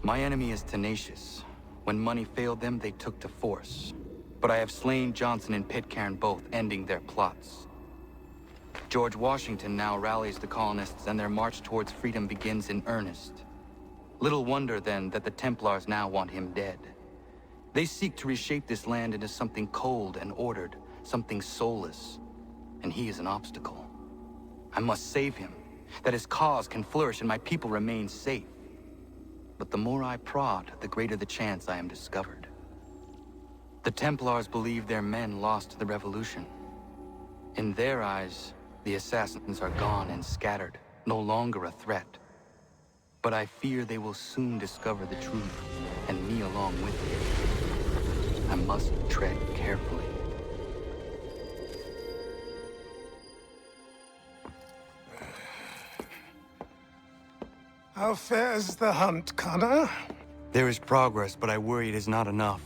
My enemy is tenacious. When money failed them, they took to force. But I have slain Johnson and Pitcairn both, ending their plots. George Washington now rallies the colonists, and their march towards freedom begins in earnest. Little wonder, then, that the Templars now want him dead. They seek to reshape this land into something cold and ordered, something soulless. And he is an obstacle. I must save him, that his cause can flourish and my people remain safe. But the more I prod, the greater the chance I am discovered. The Templars believe their men lost the revolution. In their eyes, the assassins are gone and scattered, no longer a threat. But I fear they will soon discover the truth, and me along with them. I must tread carefully. How fares the hunt, Connor? There is progress, but I worry it is not enough.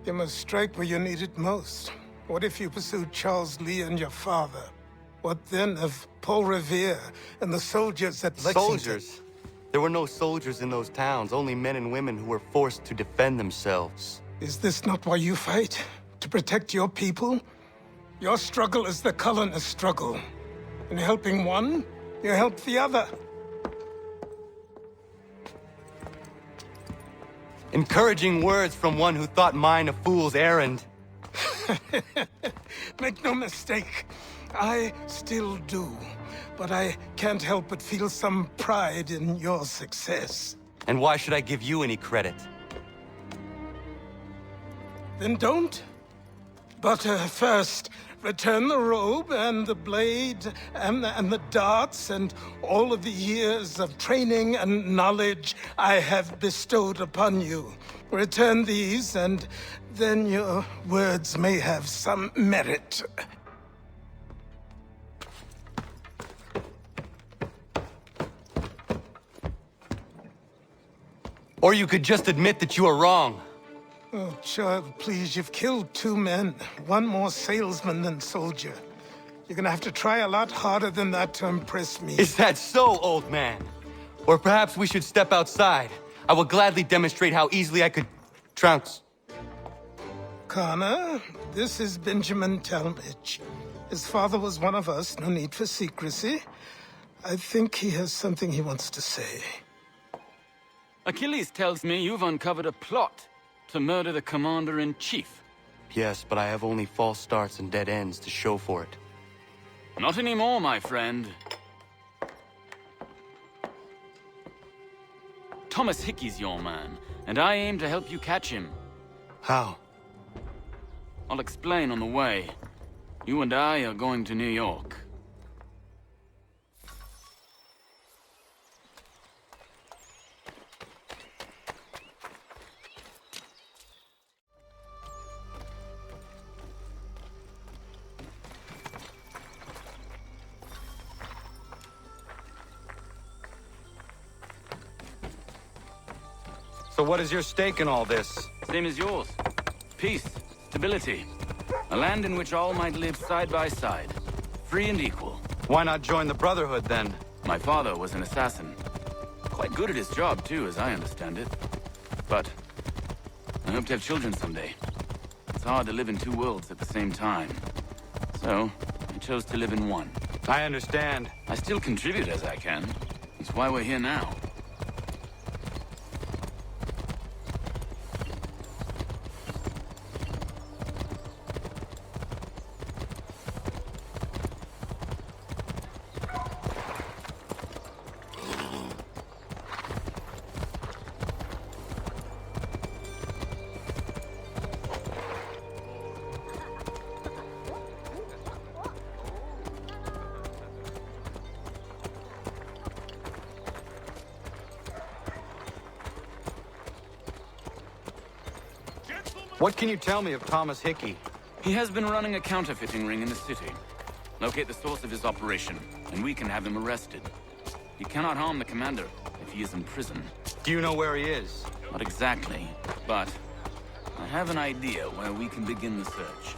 You must strike where you need it most. What if you pursued Charles Lee and your father? What then of Paul Revere and the soldiers at Lexington? Soldiers? There were no soldiers in those towns, only men and women who were forced to defend themselves. Is this not why you fight? To protect your people? Your struggle is the colonist struggle. In helping one, you help the other. Encouraging words from one who thought mine a fool's errand. Make no mistake, I still do. But I can't help but feel some pride in your success. And why should I give you any credit? Then don't. But first, return the robe and the blade and the darts and all of the years of training and knowledge I have bestowed upon you. Return these, and then your words may have some merit. Or you could just admit that you are wrong. Oh, child, please, you've killed 2 men. One more salesman than soldier. You're gonna have to try a lot harder than that to impress me. Is that so, old man? Or perhaps we should step outside. I will gladly demonstrate how easily I could trounce. Connor, this is Benjamin Talmadge. His father was one of us, no need for secrecy. I think he has something he wants to say. Achilles tells me you've uncovered a plot to murder the Commander-in-Chief. Yes, but I have only false starts and dead ends to show for it. Not anymore, my friend. Thomas Hickey's your man, and I aim to help you catch him. How? I'll explain on the way. You and I are going to New York. So what is your stake in all this? Same as yours. Peace, stability. A land in which all might live side by side. Free and equal. Why not join the Brotherhood, then? My father was an assassin. Quite good at his job, too, as I understand it. But I hope to have children someday. It's hard to live in 2 worlds at the same time. So, I chose to live in one. I understand. I still contribute as I can. That's why we're here now. What can you tell me of Thomas Hickey? He has been running a counterfeiting ring in the city. Locate the source of his operation, and we can have him arrested. He cannot harm the commander if he is in prison. Do you know where he is? Not exactly, but I have an idea where we can begin the search.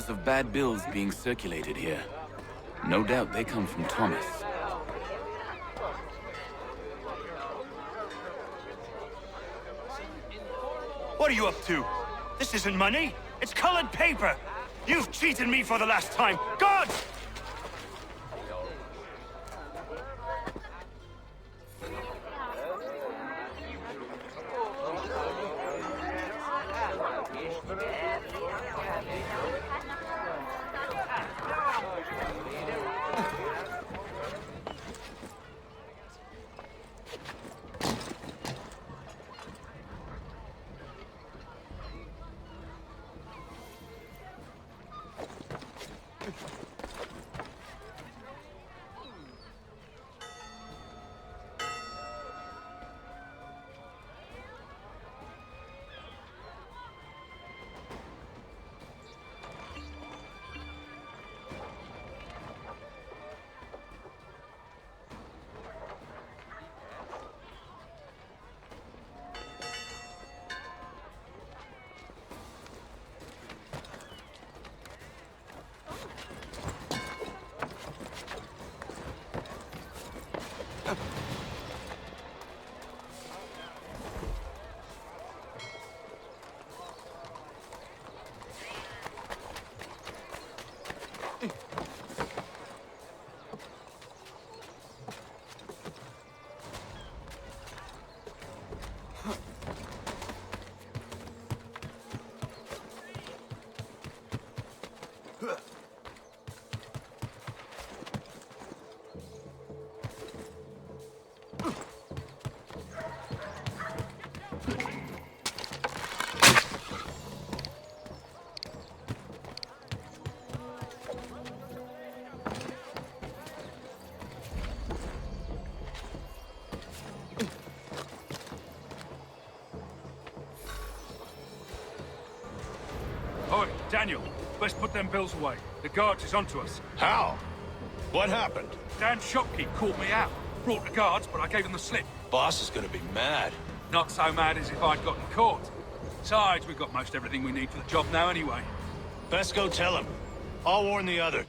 rumors of bad bills being circulated here. No doubt they come from Thomas. What are you up to? This isn't money. It's colored paper. You've cheated me for the last time. God! Oi, Daniel, let's put them bills away. The guards is onto us. How? What happened? Dan's shopkeep called me out. Brought the guards, but I gave him the slip. Boss is gonna be mad. Not so mad as if I'd gotten caught. Besides, we've got most everything we need for the job now anyway. Best go tell him. I'll warn the other.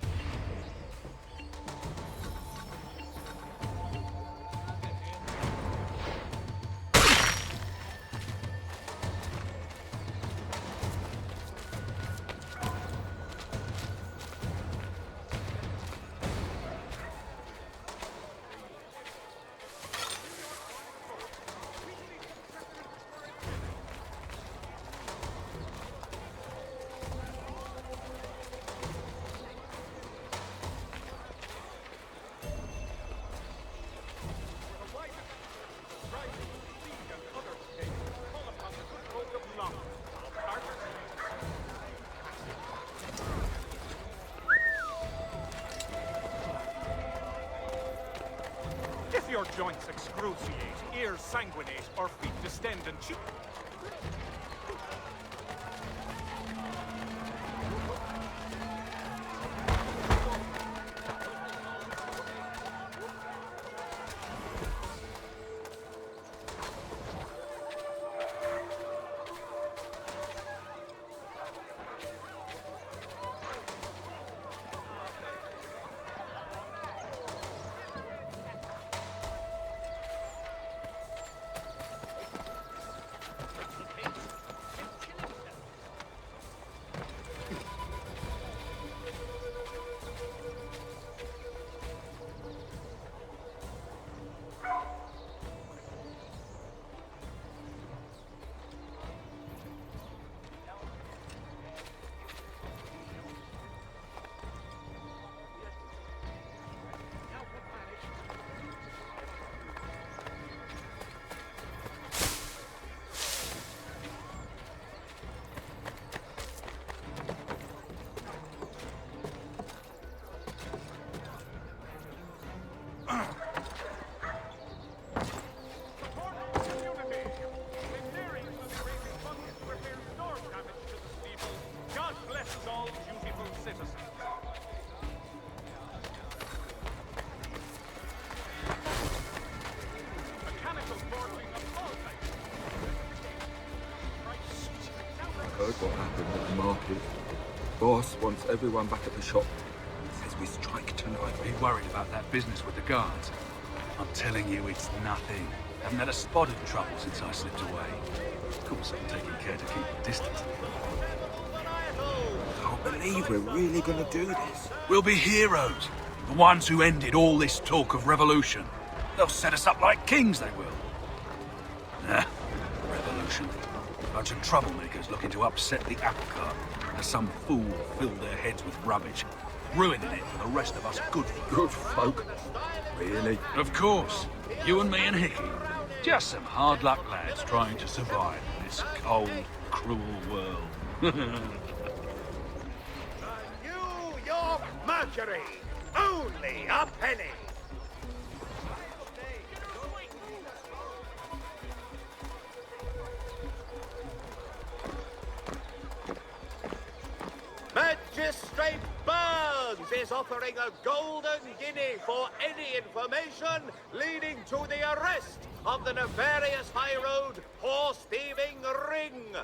If your joints excruciate, ears sanguinate, or feet distend and chew... Heard what happened at the market. Boss wants everyone back at the shop. Says we strike tonight. Are you worried about that business with the guards? I'm telling you, it's nothing. Haven't had a spot of trouble since I slipped away. Of course, I'm taking care to keep the distance. I can't believe we're really gonna do this. We'll be heroes. The ones who ended all this talk of revolution. They'll set us up like kings, they will. Nah, revolution. Bunch of troublemakers looking to upset the apple cart. As some fool filled their heads with rubbish, ruining it for the rest of us good folk. Really? Of course. You and me and Hickey. Just some hard luck lads trying to survive in this cold, cruel world. New York Mercury! Only a penny! Magistrate Burns is offering a golden guinea for any information leading to the arrest of the nefarious high road horse thieving ring.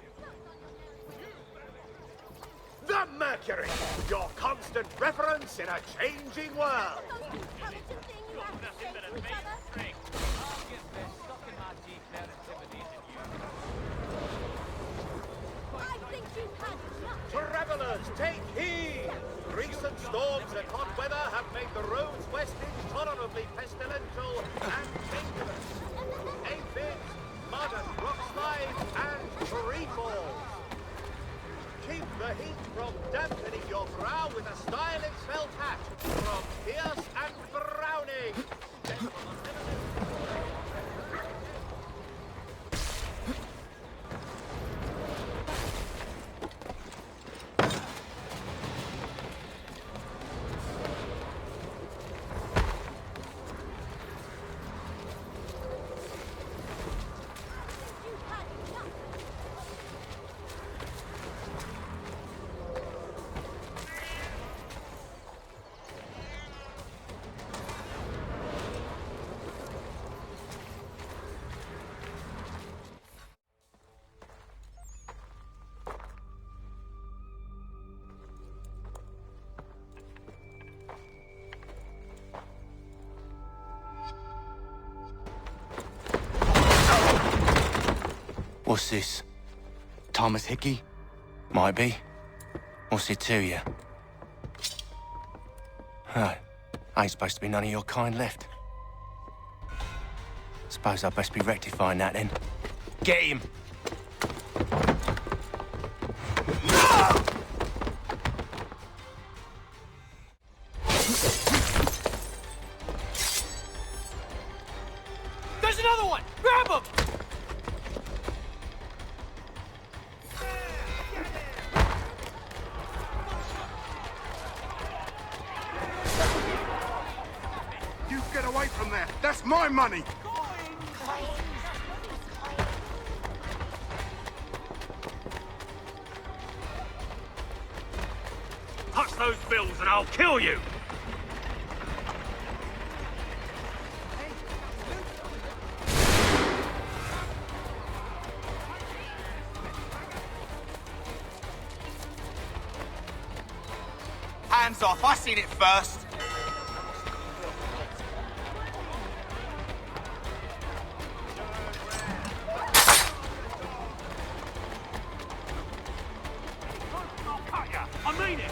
The Mercury, your constant reference in a changing world. Travelers, take heed! Recent storms and hot weather have made the roads west intolerably pestilential and dangerous. Aphids, mud and rock slides, and tree falls. Keep the heat from dampening your brow with a stylish felt hat from Pierce and Browning. What's this? Thomas Hickey? Might be. What's it to you? Oh, ain't supposed to be none of your kind left. Suppose I'd best be rectifying that then. Get him! There's another one! Grab him! You get away from there! That's my money! Touch those bills and I'll kill you! Hands off, I seen it first. I'll cut ya! I mean it!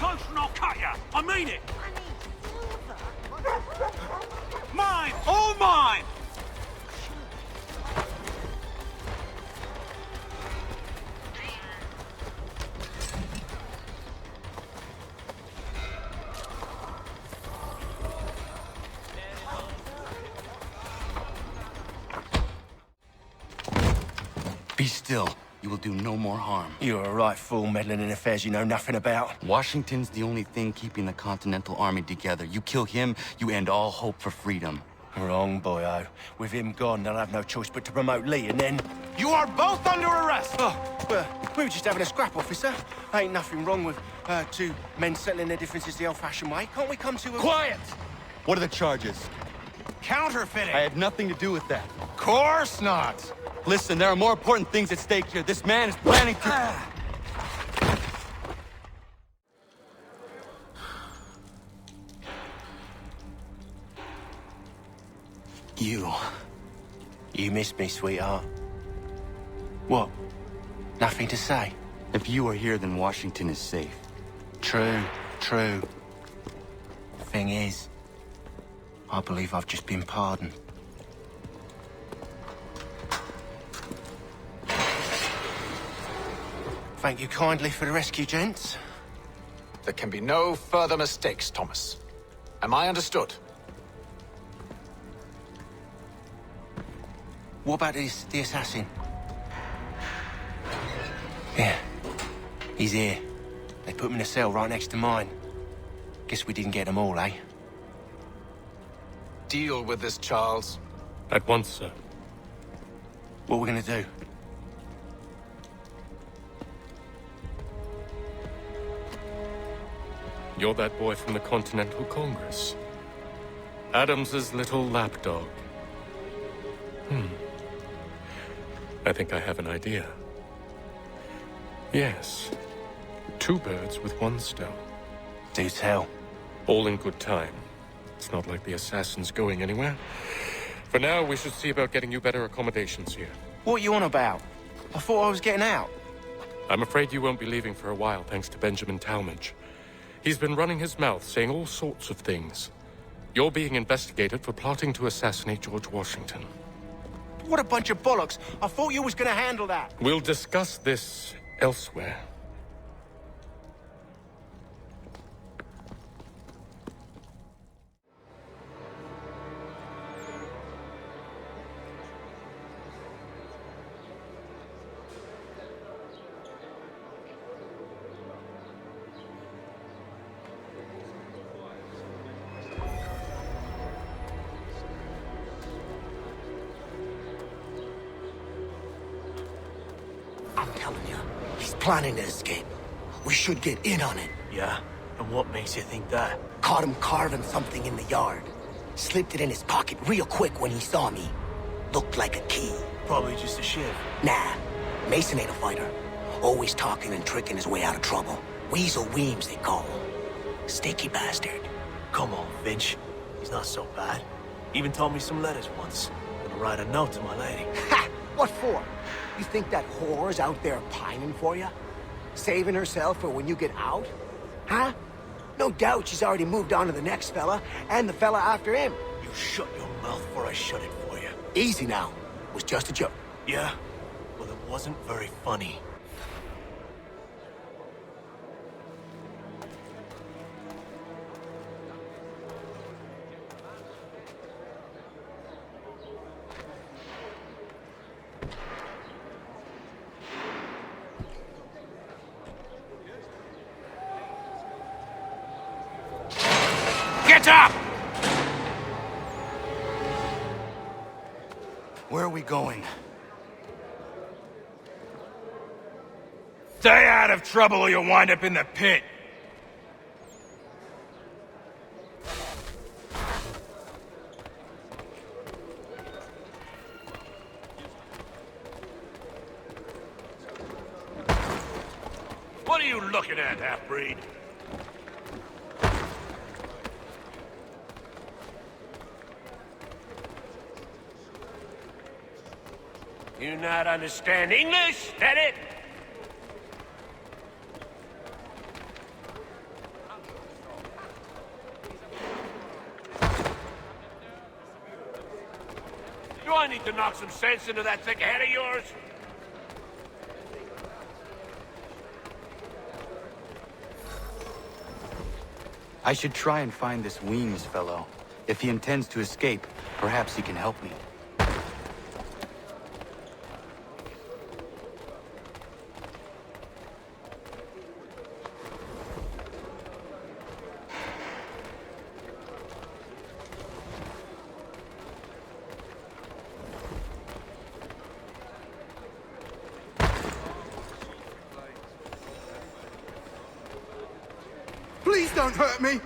close and I'll cut you. I mean it. Mine! All mine! Be still. You will do no more harm. You're a right fool meddling in affairs you know nothing about. Washington's the only thing keeping the Continental Army together. You kill him, you end all hope for freedom. Wrong, boyo. With him gone, they'll have no choice but to promote Lee, and then... You are both under arrest! Oh, well, we were just having a scrap, officer. Ain't nothing wrong with two men settling their differences the old-fashioned way. Can't we come to a... Quiet! What are the charges? Counterfeiting! I had nothing to do with that. Course not! Listen, there are more important things at stake here. This man is planning to... You missed me, sweetheart. What? Nothing to say? If you are here, then Washington is safe. True. Thing is, I believe I've just been pardoned. Thank you kindly for the rescue, gents. There can be no further mistakes, Thomas. Am I understood? What about the assassin? Yeah, he's here. They put him in a cell right next to mine. Guess we didn't get them all, eh? Deal with this, Charles. At once, sir. What we're gonna do? You're that boy from the Continental Congress. Adams's little lapdog. I think I have an idea. Yes. 2 birds with 1 stone. Do tell. All in good time. It's not like the assassin's going anywhere. For now, we should see about getting you better accommodations here. What are you on about? I thought I was getting out. I'm afraid you won't be leaving for a while, thanks to Benjamin Talmadge. He's been running his mouth, saying all sorts of things. You're being investigated for plotting to assassinate George Washington. What a bunch of bollocks. I thought you was gonna handle that. We'll discuss this elsewhere. I'm telling you, he's planning to escape. We should get in on it. Yeah? And what makes you think that? Caught him carving something in the yard. Slipped it in his pocket real quick when he saw me. Looked like a key. Probably just a shiv. Nah, Mason ain't a fighter. Always talking and tricking his way out of trouble. Weasel Weems, they call him. Sneaky bastard. Come on, Finch. He's not so bad. Even told me some letters once. Gonna write a note to my lady. Ha! What for? You think that whore's out there pining for you? Saving herself for when you get out? Huh? No doubt she's already moved on to the next fella, and the fella after him. You shut your mouth before I shut it for you. Easy now. It was just a joke. Yeah? Well, it wasn't very funny. Get up! Where are we going? Stay out of trouble or you'll wind up in the pit. What are you looking at, half-breed? You not understand English? That it? Do I need to knock some sense into that thick head of yours? I should try and find this Weems fellow. If he intends to escape, perhaps he can help me. Please don't hurt me!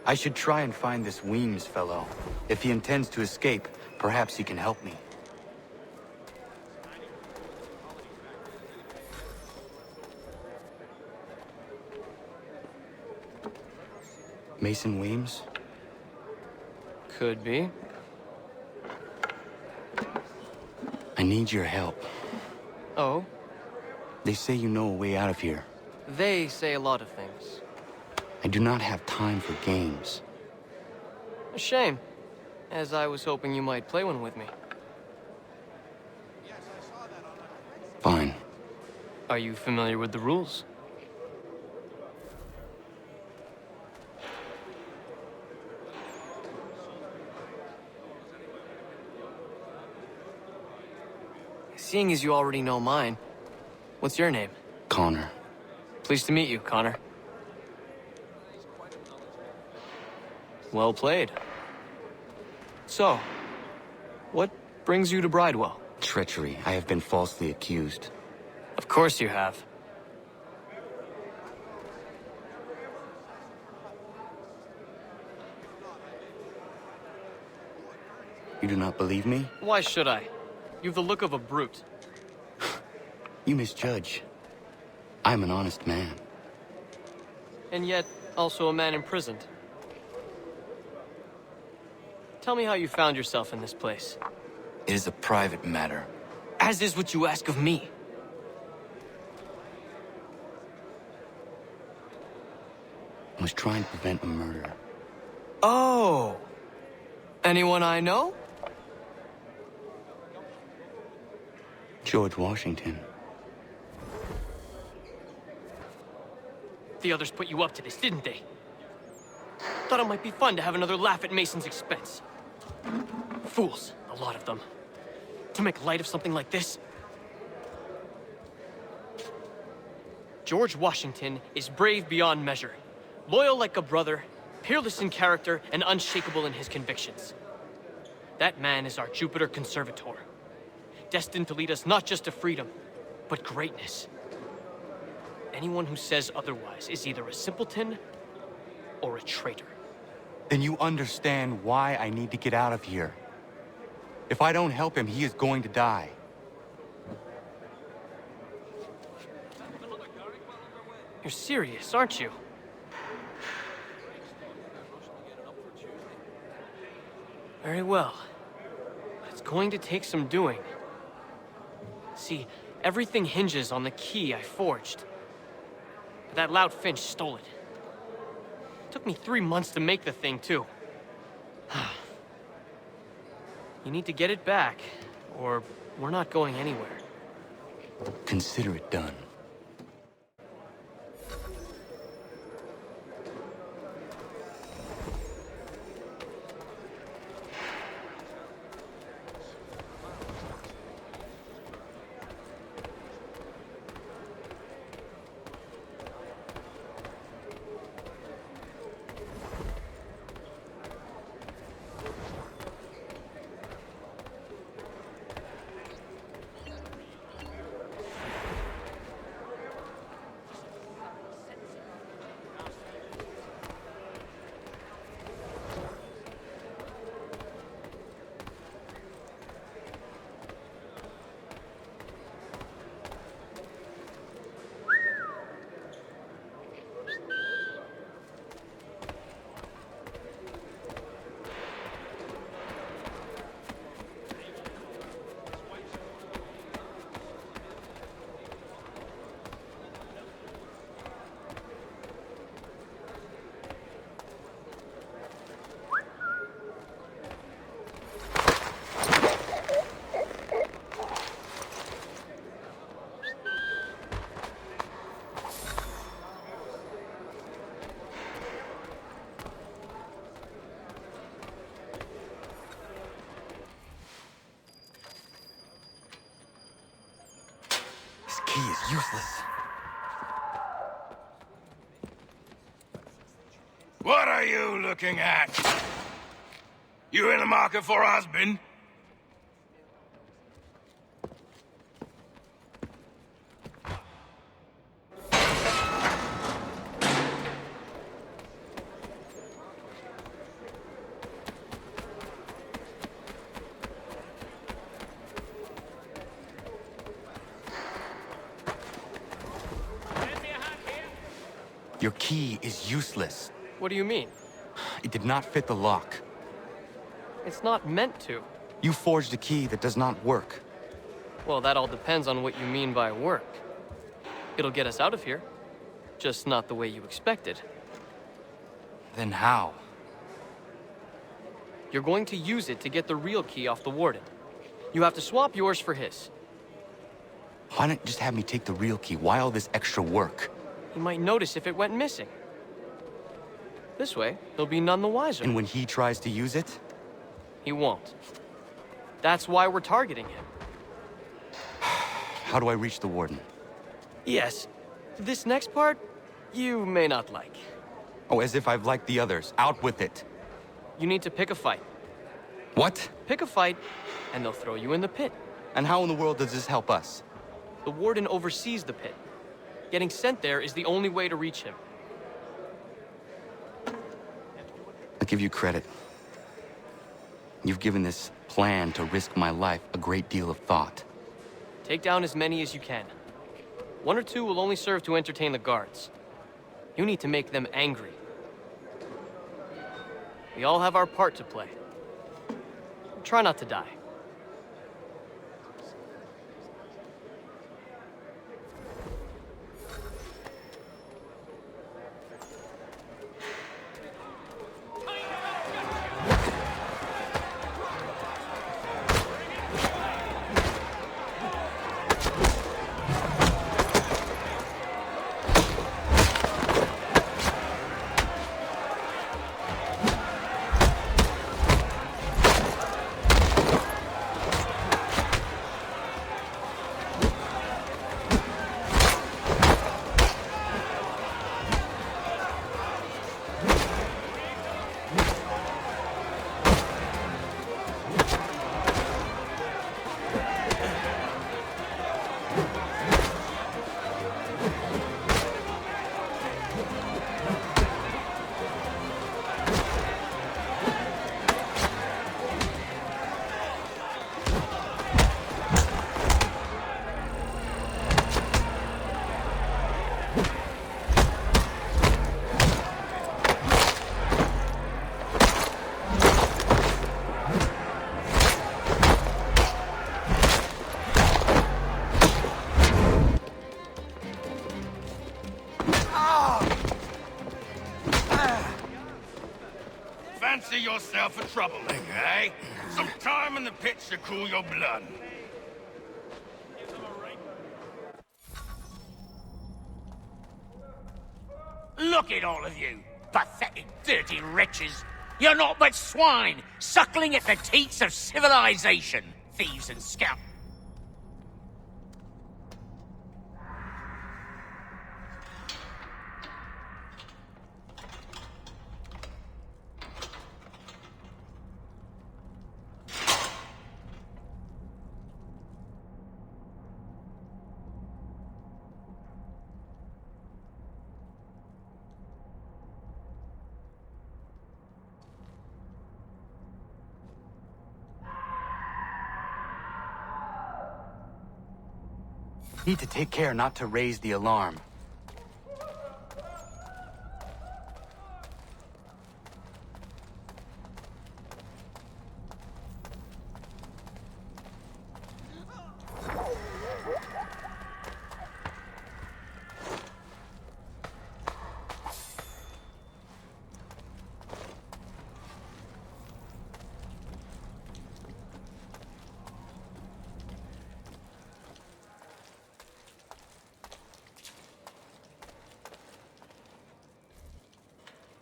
I should try and find this Weems fellow. If he intends to escape, perhaps he can help me. Mason Weems? Could be. I need your help. Oh? They say you know a way out of here. They say a lot of things. I do not have time for games. A shame, as I was hoping you might play one with me. Fine. Are you familiar with the rules? Seeing as you already know mine, what's your name? Connor. Pleased to meet you, Connor. Well played. So, what brings you to Bridewell? Treachery. I have been falsely accused. Of course you have. You do not believe me? Why should I? You've the look of a brute. You misjudge. I'm an honest man. And yet, also a man imprisoned. Tell me how you found yourself in this place. It is a private matter. As is what you ask of me. I was trying to prevent a murder. Oh! Anyone I know? George Washington. The others put you up to this, didn't they? Thought it might be fun to have another laugh at Mason's expense. Fools, a lot of them. To make light of something like this. George Washington is brave beyond measure, loyal like a brother, peerless in character, and unshakable in his convictions. That man is our Jupiter Conservator, destined to lead us not just to freedom, but greatness. Anyone who says otherwise is either a simpleton or a traitor. Then you understand why I need to get out of here. If I don't help him, he is going to die. You're serious, aren't you? Very well. But it's going to take some doing. See, everything hinges on the key I forged. But that loud Finch stole it. Took me 3 months to make the thing, too. You need to get it back, or we're not going anywhere. Consider it done. key is useless. What are you looking at? You in the market for a husband? Your key is useless. What do you mean? It did not fit the lock. It's not meant to. You forged a key that does not work. Well, that all depends on what you mean by work. It'll get us out of here. Just not the way you expected. Then how? You're going to use it to get the real key off the Warden. You have to swap yours for his. Why not just have me take the real key? Why all this extra work? He might notice if it went missing. This way, he'll be none the wiser. And when he tries to use it? He won't. That's why we're targeting him. How do I reach the Warden? Yes. This next part, you may not like. Oh, as if I've liked the others. Out with it. You need to pick a fight. What? Pick a fight, and they'll throw you in the pit. And how in the world does this help us? The Warden oversees the pit. Getting sent there is the only way to reach him. I'll give you credit. You've given this plan to risk my life a great deal of thought. Take down as many as you can. 1 or 2 will only serve to entertain the guards. You need to make them angry. We all have our part to play. Try not to die. Fancy yourself a troublemaker, eh? Some time in the pit to cool your blood. Look at all of you, pathetic, dirty wretches. You're not but swine, suckling at the teats of civilization, thieves and scum. Need to take care not to raise the alarm.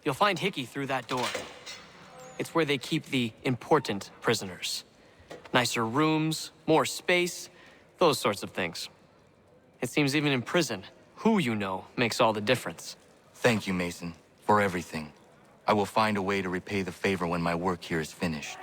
You'll find Hickey through that door. It's where they keep the important prisoners. Nicer rooms, more space, those sorts of things. It seems even in prison, who you know makes all the difference. Thank you, Mason, for everything. I will find a way to repay the favor when my work here is finished.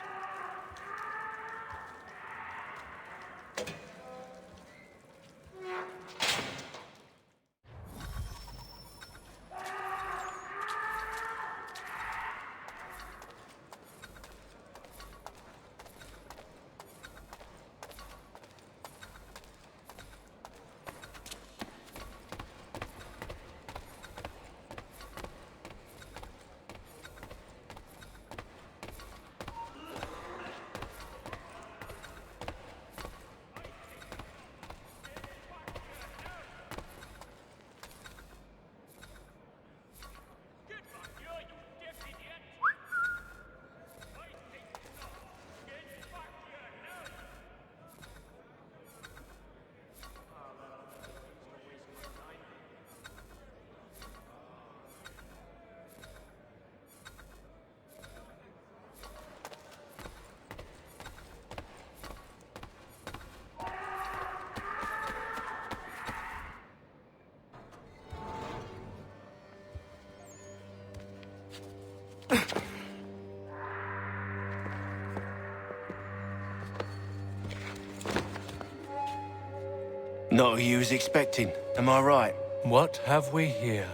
Not who you was expecting, am I right? What have we here?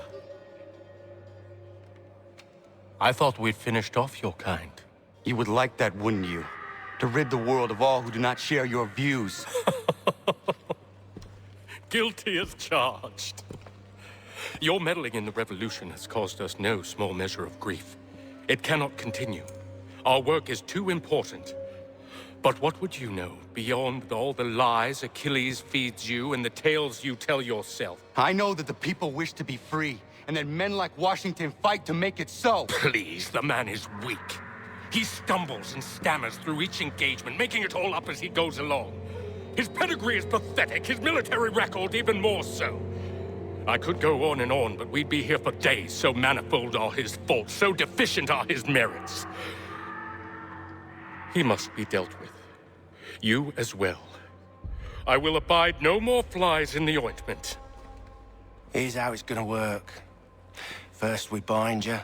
I thought we'd finished off your kind. You would like that, wouldn't you? To rid the world of all who do not share your views. Guilty as charged. Your meddling in the revolution has caused us no small measure of grief. It cannot continue. Our work is too important. But what would you know beyond all the lies Achilles feeds you and the tales you tell yourself? I know that the people wish to be free, and that men like Washington fight to make it so. Please, the man is weak. He stumbles and stammers through each engagement, making it all up as he goes along. His pedigree is pathetic, his military record even more so. I could go on, but we'd be here for days, so manifold are his faults, so deficient are his merits. He must be dealt with. You as well. I will abide no more flies in the ointment. Here's how it's gonna work. First we bind you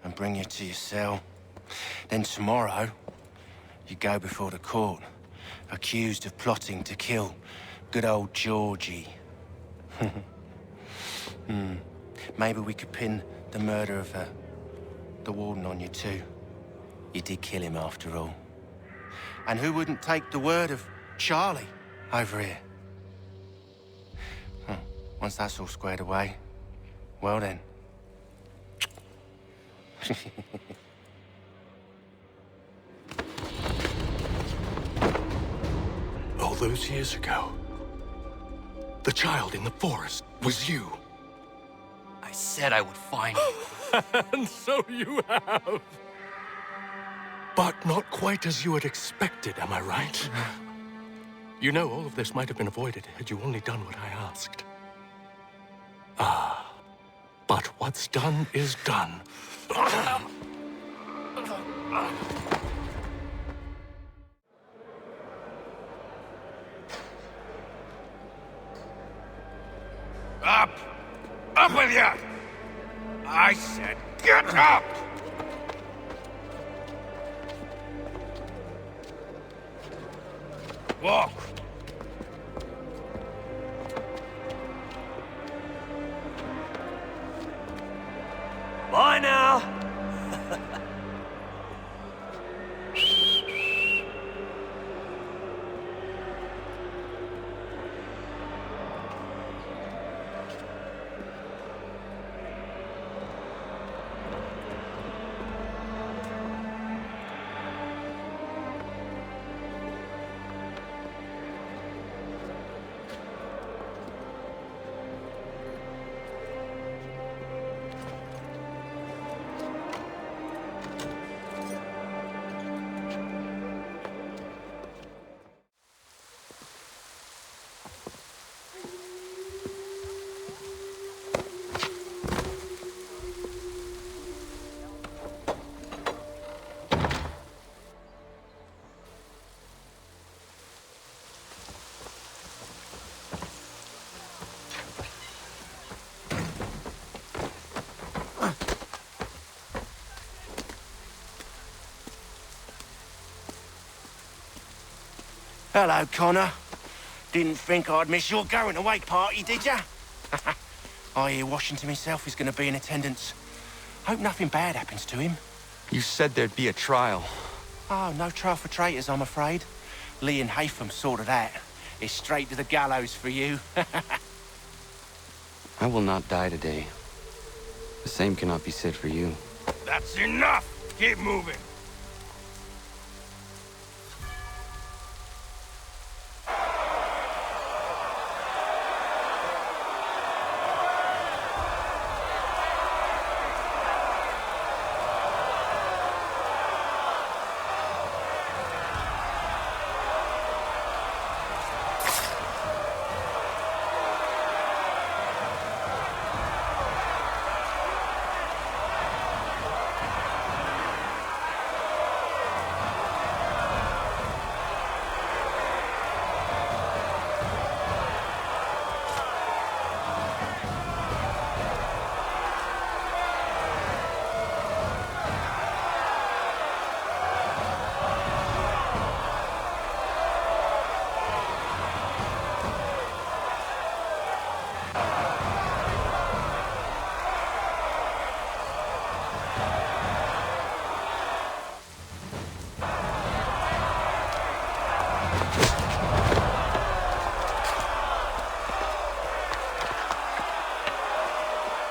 and bring you to your cell. Then tomorrow, you go before the court, accused of plotting to kill good old Georgie. Maybe we could pin the murder of the warden on you too. You did kill him after all. And who wouldn't take the word of Charlie over here? Once that's all squared away, well then. All those years ago, the child in the forest was you. I said I would find you. And so you have. But not quite as you had expected, am I right? You know, all of this might have been avoided had you only done what I asked. But what's done is done. Up! Up with you! I said get up! Walk! Bye now! Hello, Connor. Didn't think I'd miss your going away party, did ya? I hear Washington himself is going to be in attendance. Hope nothing bad happens to him. You said there'd be a trial. Oh, no trial for traitors, I'm afraid. Lee and Haytham sorted that. It's straight to the gallows for you. I will not die today. The same cannot be said for you. That's enough! Keep moving.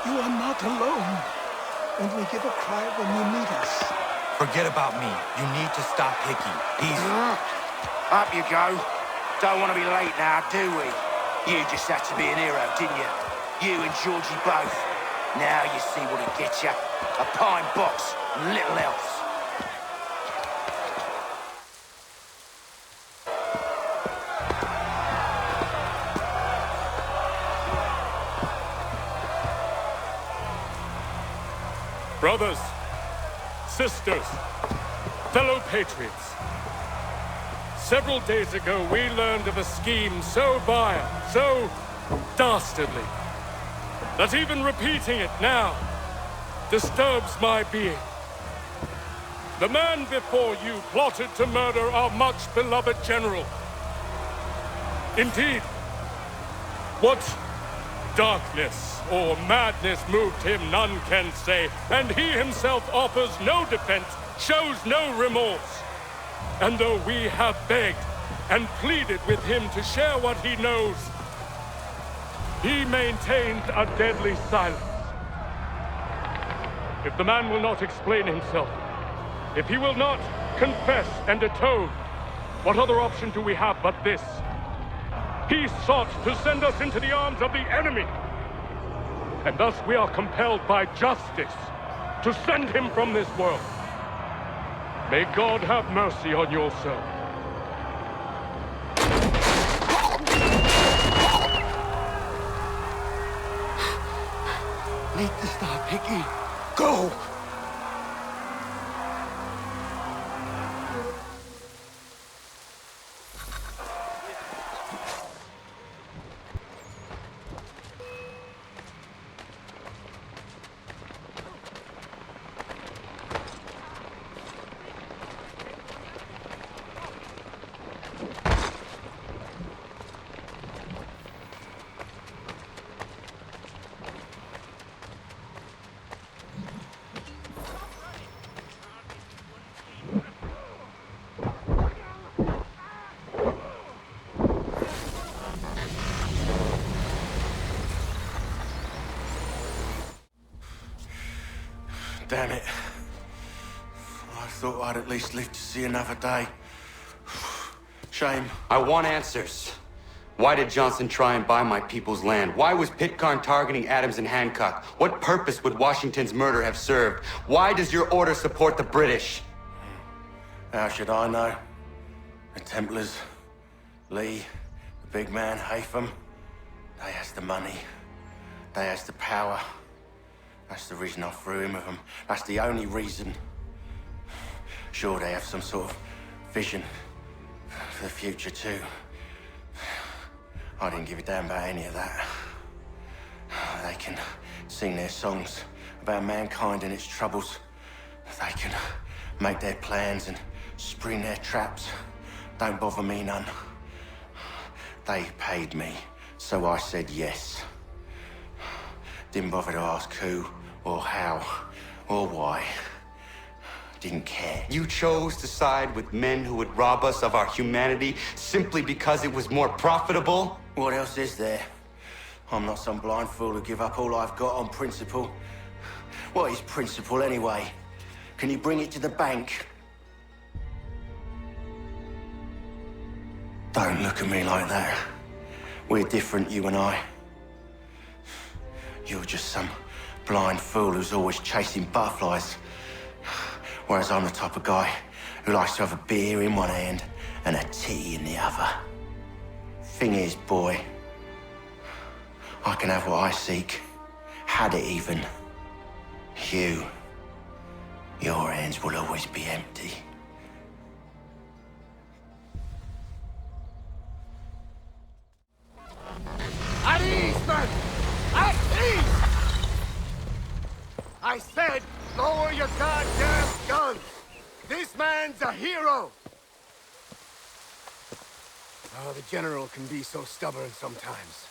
You are not alone. Only give a cry when you need us. Forget about me. You need to stop Hickey. He's... Up you go. Don't want to be late now, do we? You just had to be an hero, didn't you? You and Georgie both. Now you see what it gets you. A pine box and little else. Brothers, sisters, fellow patriots. Several days ago, we learned of a scheme so vile, so dastardly, that even repeating it now disturbs my being. The man before you plotted to murder our much-beloved general. Indeed, what darkness or madness moved him, none can say, and he himself offers no defense, shows no remorse. And though we have begged and pleaded with him to share what he knows, he maintains a deadly silence. If the man will not explain himself, if he will not confess and atone, what other option do we have but this? He sought to send us into the arms of the enemy. And thus we are compelled by justice to send him from this world. May God have mercy on your soul. Need to stop, Hickey. Go! Damn it. I thought I'd at least live to see another day. Shame. I want answers. Why did Johnson try and buy my people's land? Why was Pitcairn targeting Adams and Hancock? What purpose would Washington's murder have served? Why does your order support the British? How should I know? The Templars, Lee, the big man, Haytham, they has the money. They has the power. That's the reason I threw in with them. That's the only reason. Sure, they have some sort of vision for the future, too. I didn't give a damn about any of that. They can sing their songs about mankind and its troubles. They can make their plans and spring their traps. Don't bother me none. They paid me, so I said yes. Didn't bother to ask who, or how, or why. Didn't care. You chose to side with men who would rob us of our humanity simply because it was more profitable? What else is there? I'm not some blind fool who give up all I've got on principle. What is principle anyway? Can you bring it to the bank? Don't look at me like that. We're different, you and I. You're just some blind fool who's always chasing butterflies. Whereas I'm the type of guy who likes to have a beer in one hand and a tea in the other. Thing is, boy, I can have what I seek. Had it even. Your hands will always be empty. At ease, men! At ease! I said, lower your goddamn guns! This man's a hero! Oh, the General can be so stubborn sometimes.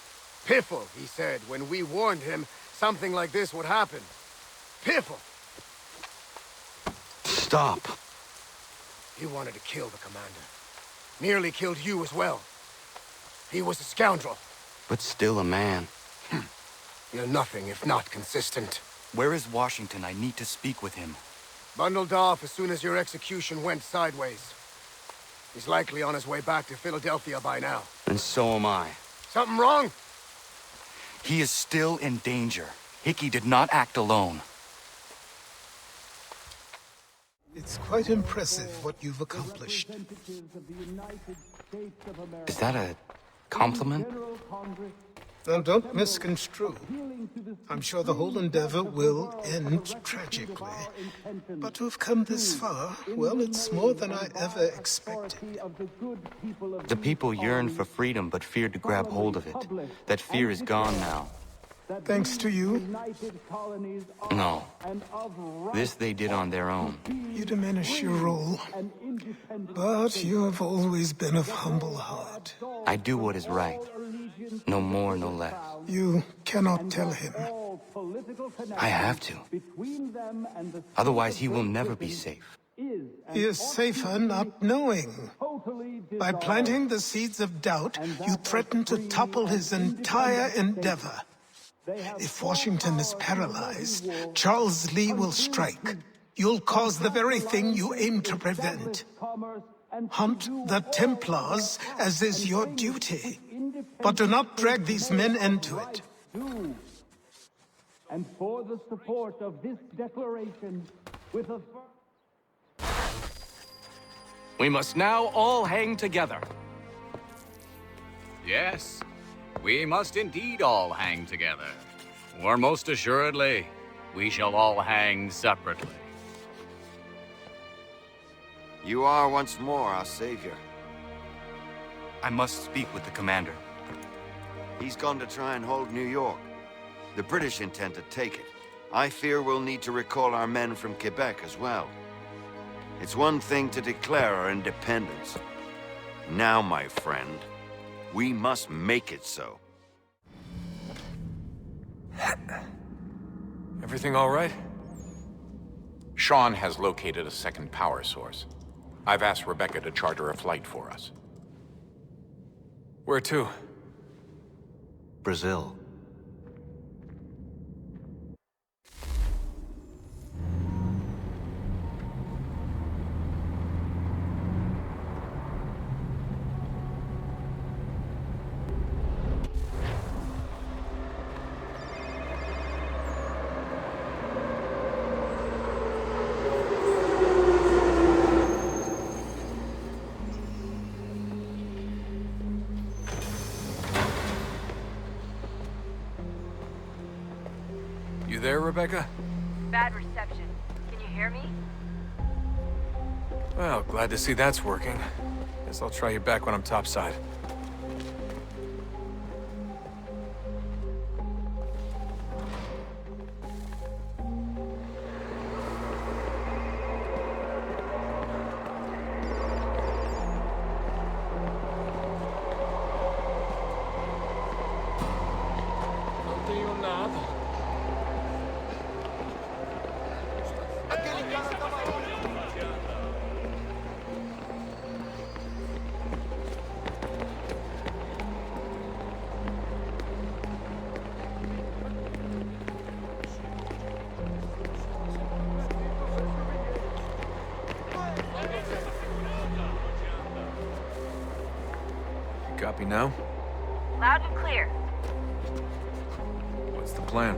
Piffle, he said, when we warned him something like this would happen. Piffle! Stop. He wanted to kill the commander. Nearly killed you as well. He was a scoundrel. But still a man. You're nothing if not consistent. Where is Washington? I need to speak with him. Bundled off as soon as your execution went sideways. He's likely on his way back to Philadelphia by now. And so am I. Something wrong? He is still in danger. Hickey did not act alone. It's quite impressive what you've accomplished. Is that a compliment? Now, don't misconstrue. I'm sure the whole endeavor will end tragically. But to have come this far, well, it's more than I ever expected. The people yearn for freedom but feared to grab hold of it. That fear is gone now. Thanks to you? No. This they did on their own. You diminish your role. But you have always been of humble heart. I do what is right. No more, no less. You cannot tell him. I have to. Otherwise, he will never be safe. He is safer not knowing. By planting the seeds of doubt, you threaten to topple his entire endeavor. If Washington is paralyzed, Charles Lee will strike. You'll cause the very thing you aim to prevent. Hunt the Templars, as is your duty. But do not drag these men into it. And for the support of this declaration, with a... We must now all hang together. Yes, we must indeed all hang together. Or most assuredly, we shall all hang separately. You are once more our savior. I must speak with the commander. He's gone to try and hold New York. The British intend to take it. I fear we'll need to recall our men from Quebec as well. It's one thing to declare our independence. Now, my friend, we must make it so. Everything all right? Sean has located a second power source. I've asked Rebecca to charter a flight for us. Where to? Brazil. You there, Rebecca? Bad reception. Can you hear me? Well, glad to see that's working. Guess I'll try you back when I'm topside. tenho nada. Aquele cara tava onde? Copy now? Loud and clear. What's the plan?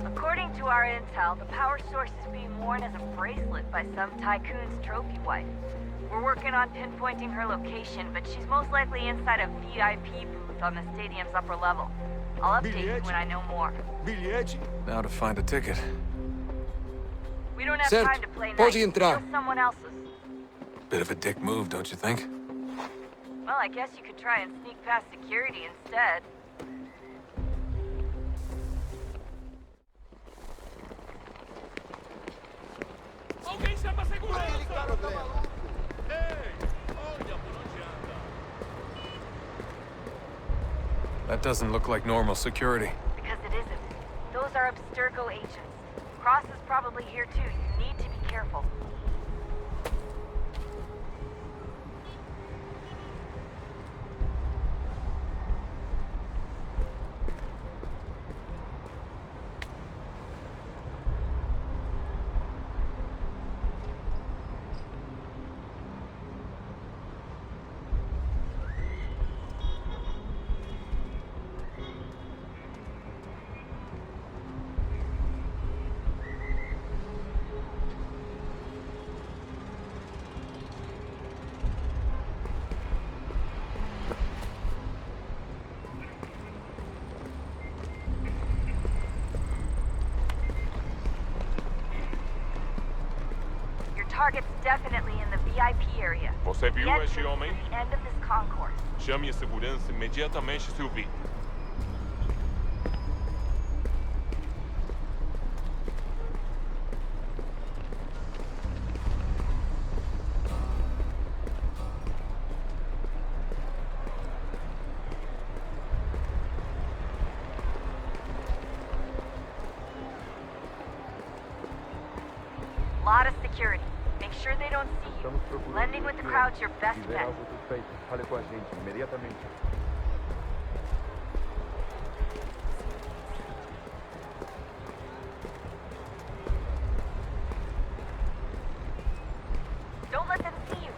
According to our intel, the power source is being worn as a bracelet by some tycoon's trophy wife. We're working on pinpointing her location, but she's most likely inside a VIP booth on the stadium's upper level. I'll update you when I know more. Now to find a ticket. We don't have Certo. time to play Pode nice. entrar. Steal someone else's. Bit of a dick move, don't you think? Well, I guess you could try and sneak past security instead. Alguém chama a segurança! Aquele cara tava louco. Ei, olha por onde anda. That doesn't look like normal security. Because it isn't. Those are Abstergo agents. Cross is probably here too. You need to be careful. Target's definitely in the VIP area. Você viu Get este to homem? the end of this concourse. Chame a segurança imediatamente se o vir. Lot of security. Make sure they don't see you. Blending with the crowd's your best bet. Fale com a gente imediatamente. Don't let them see you.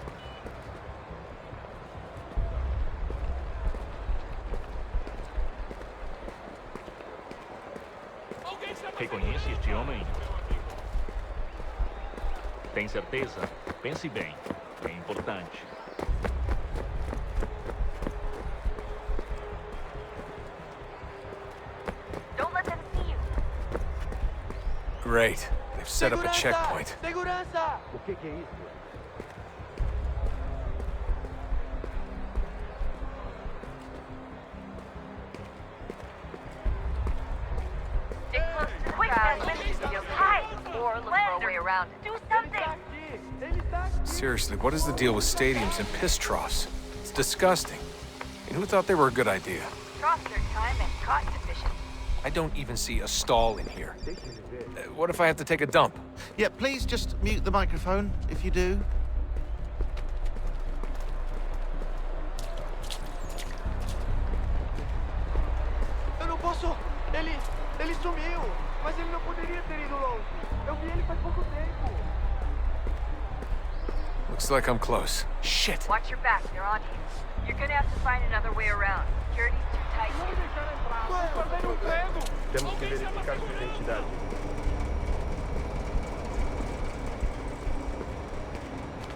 Reconhece este homem? Tem certeza? Pense bem. É importante. Don't let them see you. Great. They've set up a checkpoint. Segurança! O que é isso? Get close to the crowd. Hide or look for a way around it. Do something! Seriously, what is the deal with stadiums and piss troughs? It's disgusting. And who thought they were a good idea? Troughs are time and cost efficient. I don't even see a stall in here. What if I have to take a dump? Yeah, please just mute the microphone if you do. Eu não posso... Ele sumiu. Mas ele não poderia ter ido longe. Eu vi ele faz pouco tempo. Looks like I'm close. Shit! Watch your back, they're on you. You're gonna have to find another way around. Security's too tight. Temos que verificar sua identidade.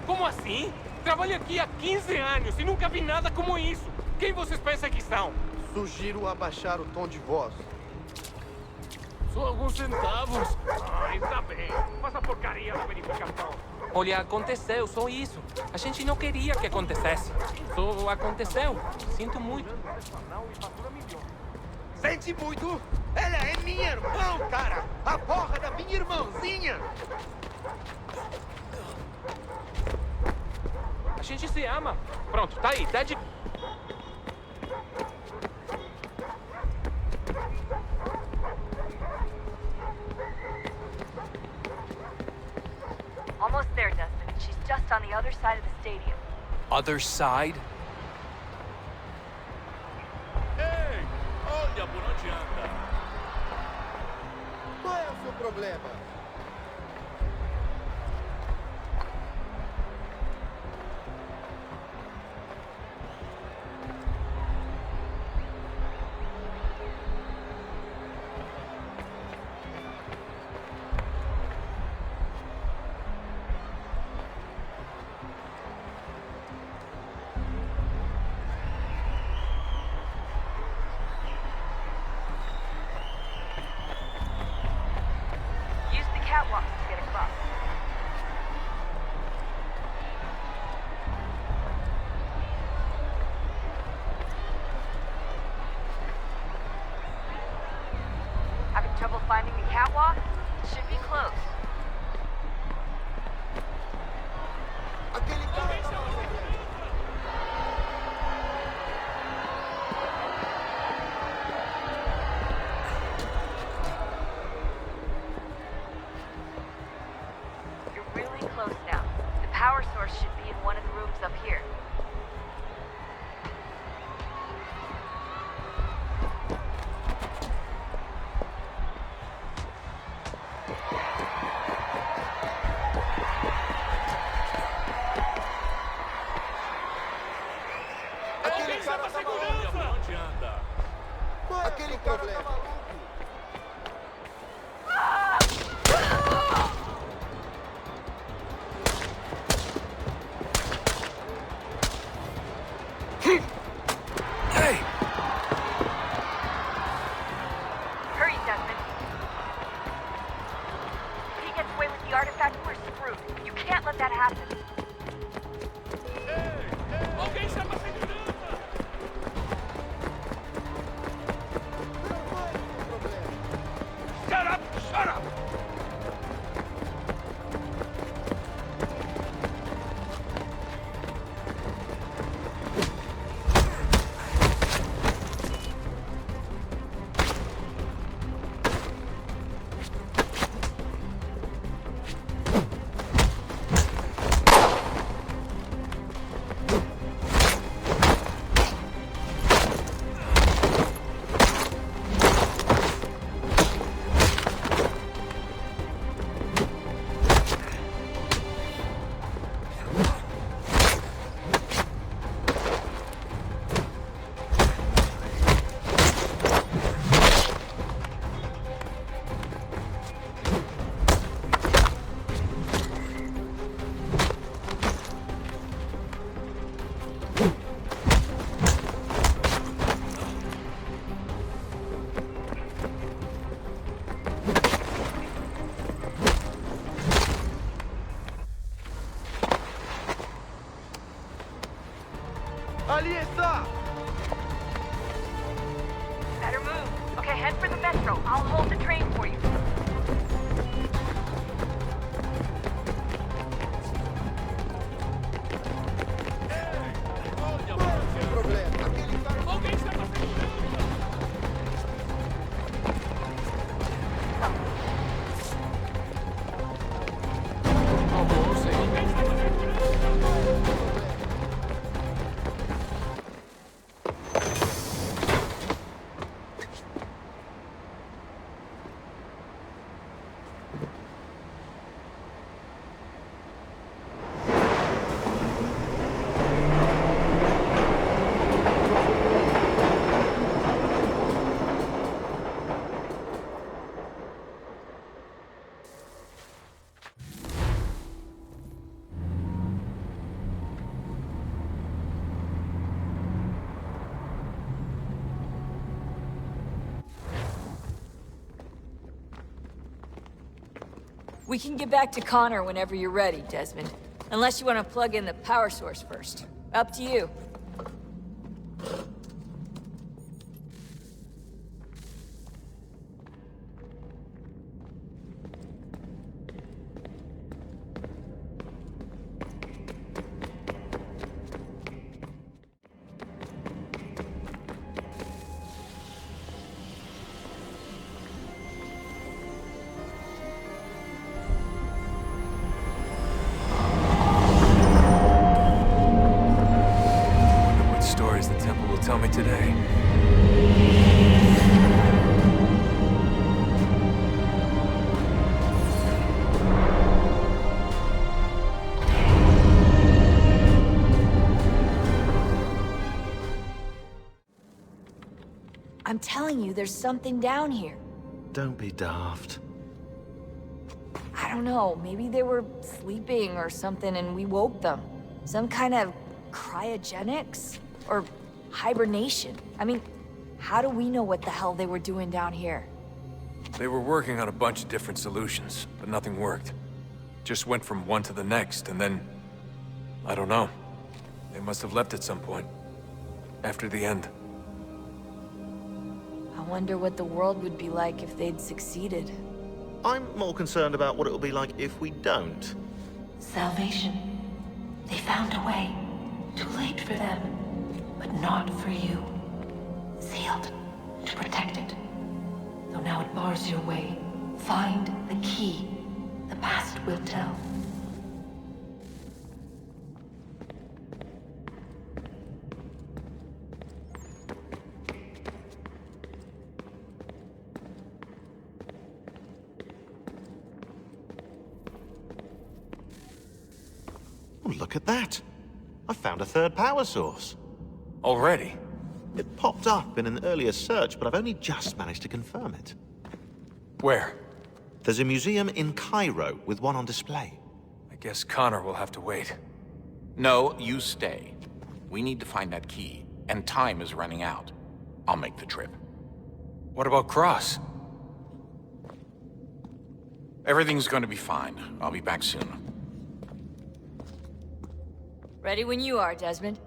Como assim? Trabalho aqui há 15 anos e nunca vi nada como isso. Quem vocês pensam que são? Sugiro abaixar o tom de voz. Só alguns centavos. Ai, tá bem. Faça a porcaria da verificação. Olha, aconteceu, só isso. A gente não queria que acontecesse. Só aconteceu. Sinto muito. Sente muito? Ela é minha irmã, cara! A porra da minha irmãzinha! A gente se ama. Pronto, tá aí, tá de... side of the stadium. Other side? Hey! Olha por onde anda! Qual é o seu problema? Use the catwalks to get across. Having trouble finding the catwalk? It should be close. You're really close now. The power source should be in one of the rooms up here. Alguém chama a segurança! Olha por onde anda! Qual é aquele problema? Hey! Hurry, Desmond. If he gets away with the artifact, we're screwed. You can't let that happen. Alguém chama a segurança! Shut up! Shut up! Ali está! Better move. Okay, head for the metro. I'll hold the train for you. Alguém chama a segurança! We can get back to Connor whenever you're ready, Desmond. Unless you want to plug in the power source first. Up to you. I'm telling you, there's something down here. Don't be daft. I don't know, maybe they were sleeping or something and we woke them. Some kind of cryogenics? Or hibernation? I mean, how do we know what the hell they were doing down here? They were working on a bunch of different solutions, but nothing worked. Just went from one to the next, and then... I don't know. They must have left at some point. After the end. I wonder what the world would be like if they'd succeeded. I'm more concerned about what it'll be like if we don't. Salvation. They found a way. Too late for them, but not for you. Sealed to protect it. Though now it bars your way. Find the key. The past will tell. Oh, look at that. I found a third power source. Already? It popped up in an earlier search, but I've only just managed to confirm it. Where? There's a museum in Cairo with one on display. I guess Connor will have to wait. No, you stay. We need to find that key, and time is running out. I'll make the trip. What about Cross? Everything's going to be fine. I'll be back soon. Ready when you are, Desmond.